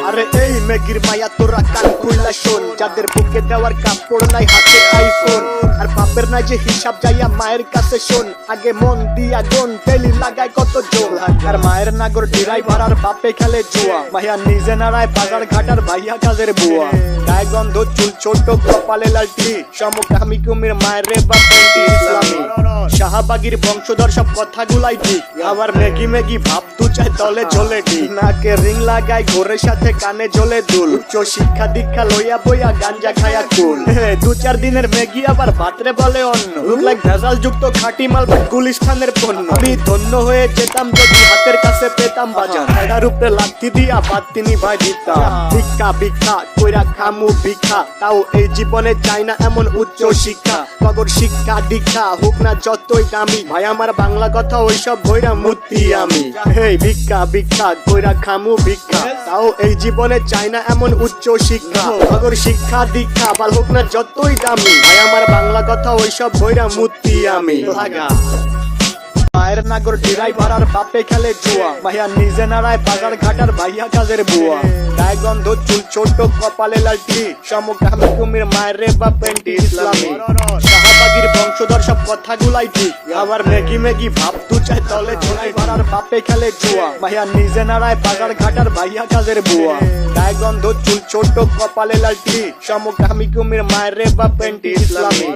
আরে এই মেগির মায়া তোরা কান খুইলা শোন, যাদের বুকে দেওয়ার কাপড় নাই হাতে আইফোন, আর বাপের নাই যে হিসাব যাইয়া মায়ের কাছে শোন, আগে মন দিয়া গন তেলি লাগায় কত জোর, আর মায়ের নাগর ড্রাইভার আর বাপে খেলে জুয়া, ভাইয়া নিজে নাড়ায় বাজার ঘাটার ভাইয়া কাজের বুয়া, গায়ে গন্ধ চুল ছোট কপালে লালটি, সমকামী কুমির মায়ের রে বা পেন্টি ইসলামী, শাহবাগীর বংশধর সব কথাগুলাই ঠিক, আবার মেগি মেগি ভাব তু চাই তলে ঝোলে ঠিক, নাকে রিং লাগায় ঘোরের সাথে কানে ঝোলে দুল, উচ্চ শিক্ষা দীক্ষা লইয়া বইয়া গাঞ্জা খায়া কুল, 2-4 দিনের মেগি আবার ভাতরে বলে অন্য, লুক লাইক ভেজাল যুক্ত খাঁটি মাল বা গুলিস্তানের পণ্য, আমি ধন্য হয়ে যেতাম যদি হাতের কাছে পেতাম বাজার, এটার উপরে লাথি দিয়া বাদ তিনি ভাই দিতাম, ভিক্ষা ভিক্ষা কইরা খামু ভিক্ষা, তাও এই জীবনে চাই না এমন উচ্চ শিক্ষা, কগর শিক্ষা দীক্ষা হোক না যতই দামি, ভাই আমার বাংলা কথা ওইসব বইরা মূর্তি আমি, হেই ভিক্ষা ভিক্ষা কইরা খামু ভিক্ষা, তাও এই জীবনে চাই না এমন উচ্চ শিক্ষা, কগর শিক্ষা দীক্ষা বাল হোক না যতই দামি, ভাই আমার বাংলা কথা ওইসব বইরা মূর্তি আমি লাগা, মায়ের নাগর ড্রাইভার আর বাপে খেলে জুয়া, ভাইয়া নিজে নাড়ায় বাজার ঘাটার ভাইয়া কাজের বুয়া, গায়ে গন্ধ চুল ছোট কপালে লালটি, সমকামী কুমির মায়ের রে বা পেন্টি ইসলামী, শাহবাগীর বংশধর সব কথাগুলাই ঠিক, আবার মেগি মেগি ভাব তু চাই তলে ড্রাইভার আর বাপে খেলে জুয়া, ভাইয়া নিজে নাড়ায় বাজার ঘাটার ভাইয়া কাজের বুয়া, গায়ে গন্ধ চুল ছোট কপালে লালটি, সমকামী কুমির মায়ের রে বা পেন্টি ইসলামী,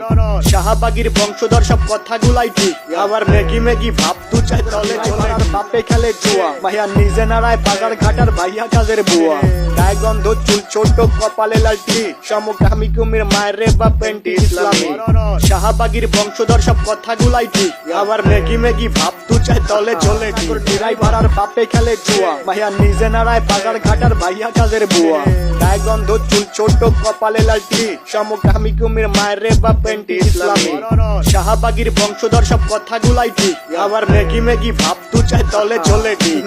শাহবাগীর বংশধর সব কথাগুলাই ঠিক, আবার মেগি মেগি ভাব তু চাই তলে ঝোলে আর বাপে খেলে জুয়া, ভাইয়া নিজে নাড়ায় বাজার ঘাটার ভাইয়া কাজের বুয়া, গায়ে গন্ধ চুল ছোট কপালে লালটি, সমকামী কুমির মায়ের রে বা পেন্টি ইসলামী, শাহবাগীর বংশধর সব কথাগুলাই ঠিক, আবার মেগি মেগি ভাব তু চাই তলে ঝোলে ড্রাইভার আর বাপে খেলে জুয়া, ভাইয়া নিজে নাড়ায় বাজার ঘাটার ভাইয়া কাজের বুয়া, গায়ে গন্ধ চুল ছোট কপালে লালটি, সমকামী কুমির মায়ের রে বা পেন্টি ইসলামী, শাহবাগীর বংশধর সব কথাগুলাই ঠিক, আবার মেগি মেগি ভাব তু চাই তলে ঝোলে ঠিক।